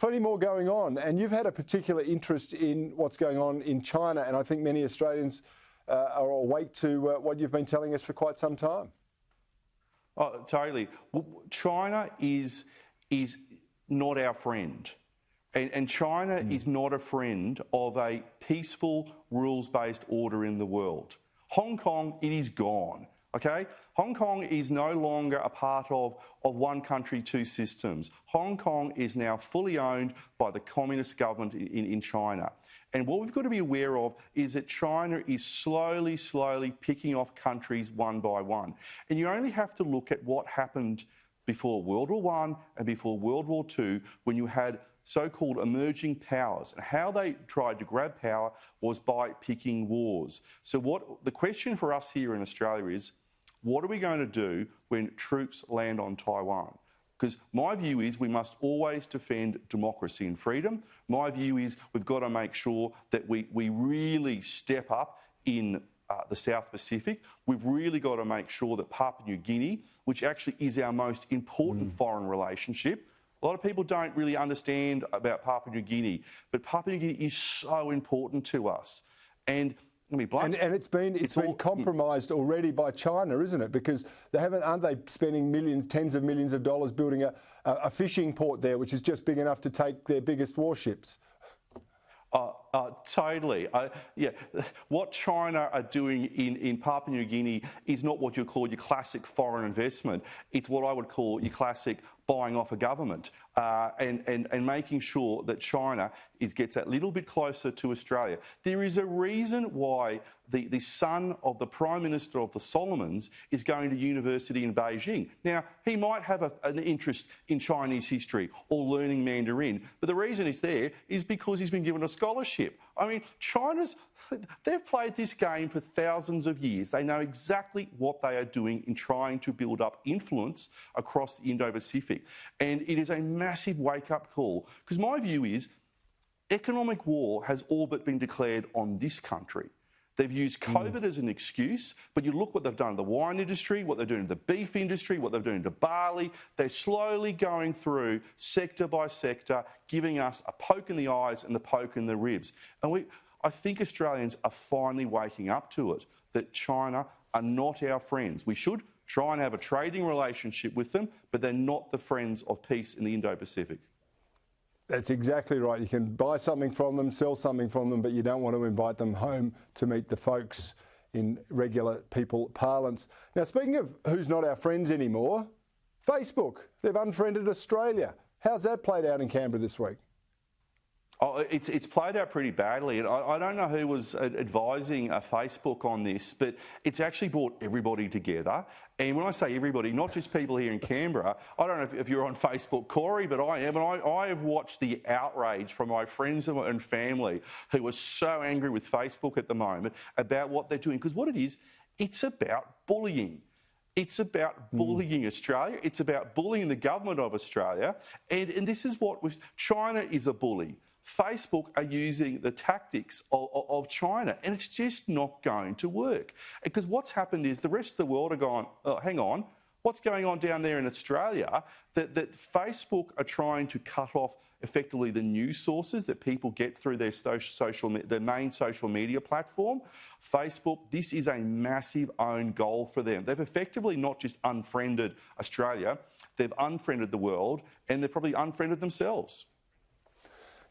plenty more going on, and you've had a particular interest in what's going on in China, and I think many Australians are awake to what you've been telling us for quite some time. Oh, totally. China is not our friend. And China is not a friend of a peaceful, rules-based order in the world. Hong Kong, it is gone, okay? Hong Kong is no longer a part of one country, two systems. Hong Kong is now fully owned by the communist government in China. And what we've got to be aware of is that China is slowly picking off countries one by one. And you only have to look at what happened before World War I and before World War II, when you had so-called emerging powers, and how they tried to grab power was by picking wars. So the question for us here in Australia is, what are we going to do when troops land on Taiwan? Because my view is we must always defend democracy and freedom. My view is we've got to make sure that we really step up in the South Pacific. We've really got to make sure that Papua New Guinea, which actually is our most important foreign relationship, a lot of people don't really understand about Papua New Guinea, but Papua New Guinea is so important to us. And let me blunt. And it's been compromised already by China, isn't it? Because aren't they spending millions, tens of millions of dollars building a fishing port there, which is just big enough to take their biggest warships? Totally. Yeah, what China are doing in Papua New Guinea is not what you call your classic foreign investment. It's what I would call your classic buying off a government and making sure that China gets that little bit closer to Australia. There is a reason why the son of the Prime Minister of the Solomons is going to university in Beijing. Now, he might have an interest in Chinese history or learning Mandarin, but the reason he's there is because he's been given a scholarship. I mean, they've played this game for thousands of years. They know exactly what they are doing in trying to build up influence across the Indo-Pacific. And it is a massive wake-up call. Because my view is economic war has all but been declared on this country. They've used COVID as an excuse, but you look what they've done to the wine industry, what they're doing to the beef industry, what they're doing to barley. They're slowly going through sector by sector, giving us a poke in the eyes and the poke in the ribs. And I think Australians are finally waking up to it, that China are not our friends. We should try and have a trading relationship with them, but they're not the friends of peace in the Indo-Pacific. That's exactly right. You can buy something from them, sell something from them, but you don't want to invite them home to meet the folks in regular people parlance. Now, speaking of who's not our friends anymore, Facebook. They've unfriended Australia. How's that played out in Canberra this week? Oh, it's played out pretty badly. And I don't know who was advising Facebook on this, but it's actually brought everybody together. And when I say everybody, not just people here in Canberra, I don't know if you're on Facebook, Cory, but I am. And I have watched the outrage from my friends and family who are so angry with Facebook at the moment about what they're doing. Because what it is, it's about bullying. It's about bullying Australia. It's about bullying the government of Australia. And this is what China is a bully. Facebook are using the tactics of China, and it's just not going to work. Because what's happened is the rest of the world are going, oh, hang on, what's going on down there in Australia? That Facebook are trying to cut off effectively the news sources that people get through their main social media platform. Facebook, this is a massive own goal for them. They've effectively not just unfriended Australia, they've unfriended the world, and they've probably unfriended themselves.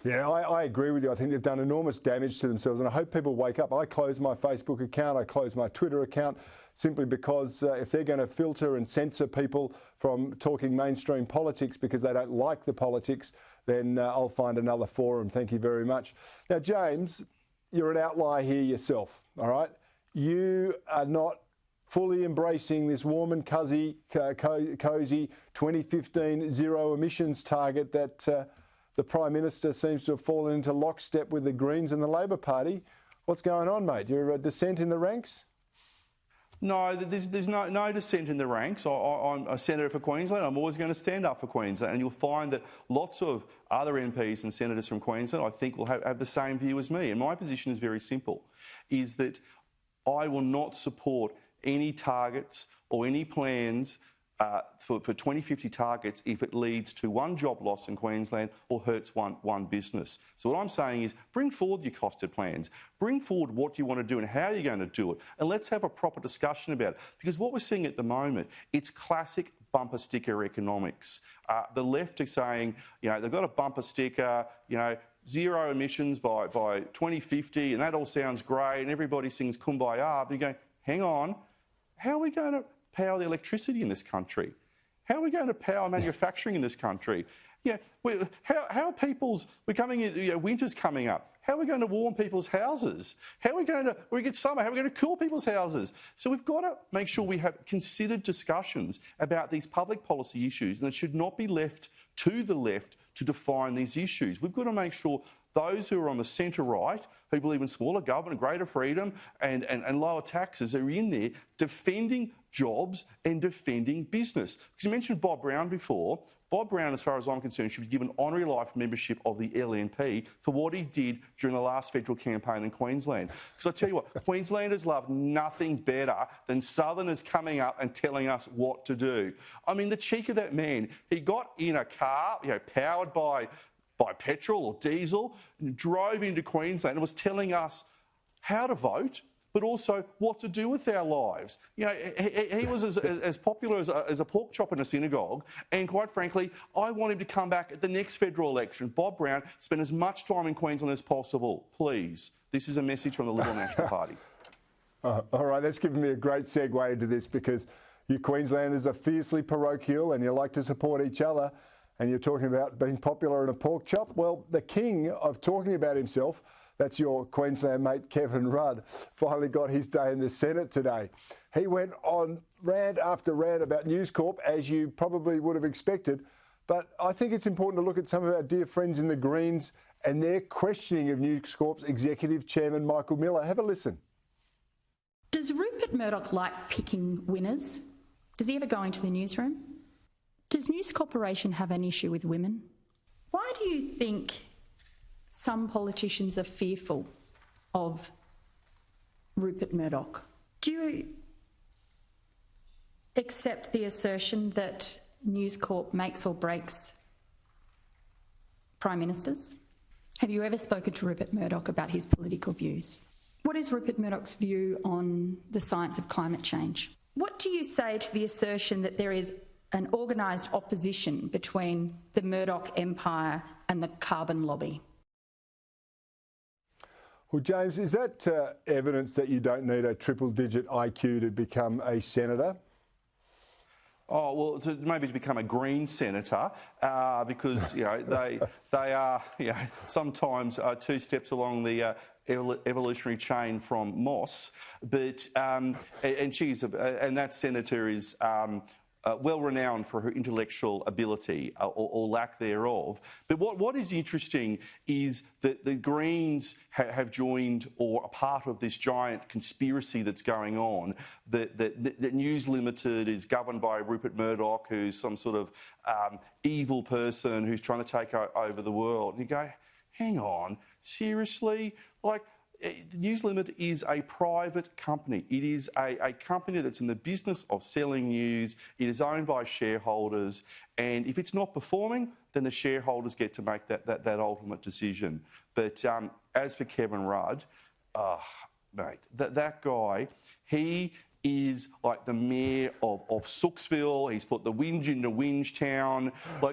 Yeah, I agree with you. I think they've done enormous damage to themselves, and I hope people wake up. I closed my Facebook account, I closed my Twitter account, simply because if they're going to filter and censor people from talking mainstream politics because they don't like the politics, then I'll find another forum. Thank you very much. Now, James, you're an outlier here yourself, all right? You are not fully embracing this warm and cosy 2015 zero emissions target that the Prime Minister seems to have fallen into lockstep with the Greens and the Labor Party. What's going on, mate? You're a dissent in the ranks? No, there's no dissent in the ranks. I'm a senator for Queensland. I'm always going to stand up for Queensland. And you'll find that lots of other MPs and senators from Queensland, I think, will have the same view as me. And my position is very simple, is that I will not support any targets or any plans for 2050 targets if it leads to one job loss in Queensland or hurts one business. So what I'm saying is bring forward your costed plans, bring forward what you want to do and how you're going to do it, and let's have a proper discussion about it. Because what we're seeing at the moment, it's classic bumper sticker economics. The left are saying, they've got a bumper sticker, zero emissions by 2050, and that all sounds great, and everybody sings Kumbaya, but you go, hang on, how are we going to power the electricity in this country? How are we going to power manufacturing in this country? How are people's, winter's coming up. How are we going to warm people's houses? How are we going to, we get summer, how are we going to cool people's houses? So we've got to make sure we have considered discussions about these public policy issues, and it should not be left to the left to define these issues. We've got to make sure those who are on the centre-right, who believe in smaller government, greater freedom and lower taxes, are in there defending jobs and defending business. Because you mentioned Bob Brown before. Bob Brown, as far as I'm concerned, should be given honorary life membership of the LNP for what he did during the last federal campaign in Queensland. Because I tell you what, Queenslanders love nothing better than Southerners coming up and telling us what to do. I mean, the cheek of that man, he got in a car, powered by petrol or diesel, and drove into Queensland and was telling us how to vote, but also what to do with our lives. He was as popular as a pork chop in a synagogue, and quite frankly, I want him to come back at the next federal election. Bob Brown, spend as much time in Queensland as possible, please. This is a message from the Liberal National Party. All right, that's given me a great segue into this, because you Queenslanders are fiercely parochial and you like to support each other, and you're talking about being popular in a pork chop. Well, the king of talking about himself, that's your Queensland mate, Kevin Rudd, finally got his day in the Senate today. He went on rant after rant about News Corp, as you probably would have expected. But I think it's important to look at some of our dear friends in the Greens and their questioning of News Corp's Executive Chairman, Michael Miller. Have a listen. Does Rupert Murdoch like picking winners? Does he ever go into the newsroom? Does News Corporation have an issue with women? Why do you think some politicians are fearful of Rupert Murdoch? Do you accept the assertion that News Corp makes or breaks prime ministers? Have you ever spoken to Rupert Murdoch about his political views? What is Rupert Murdoch's view on the science of climate change? What do you say to the assertion that there is an organised opposition between the Murdoch empire and the carbon lobby? Well, James, is that evidence that you don't need a triple-digit IQ to become a senator? Oh, well, maybe to become a Green senator, because they are sometimes 2 steps along the evolutionary chain from Moss, but and that senator is well renowned for her intellectual ability or lack thereof. But what is interesting is that the Greens have joined or are part of this giant conspiracy that's going on, that News Limited is governed by Rupert Murdoch, who's some sort of evil person who's trying to take over the world. And you go, hang on, seriously? News Limited is a private company. It is a company that's in the business of selling news. It is owned by shareholders. And if it's not performing, then the shareholders get to make that ultimate decision. But as for Kevin Rudd, mate, that guy, he is like the mayor of Sooksville. He's put the whinge into Whinge Town.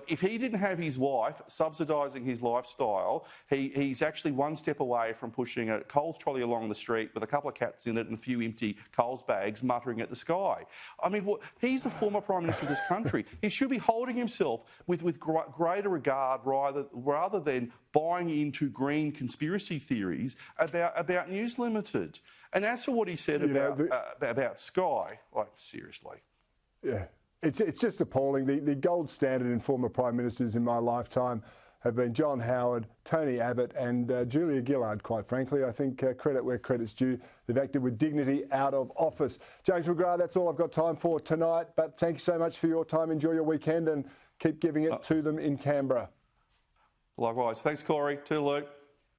If he didn't have his wife subsidising his lifestyle, he's actually one step away from pushing a Coles trolley along the street with a couple of cats in it and a few empty Coles bags muttering at the sky. I mean, he's the former Prime Minister of this country. He should be holding himself with greater regard rather than buying into green conspiracy theories about News Limited. And as for what he said about Sky, seriously. Yeah, it's just appalling. The gold standard in former Prime Ministers in my lifetime have been John Howard, Tony Abbott and Julia Gillard, quite frankly. I think credit where credit's due. They've acted with dignity out of office. James McGrath, that's all I've got time for tonight, but thank you so much for your time. Enjoy your weekend and keep giving it to them in Canberra. Likewise. Thanks, Cory. Toodaloo.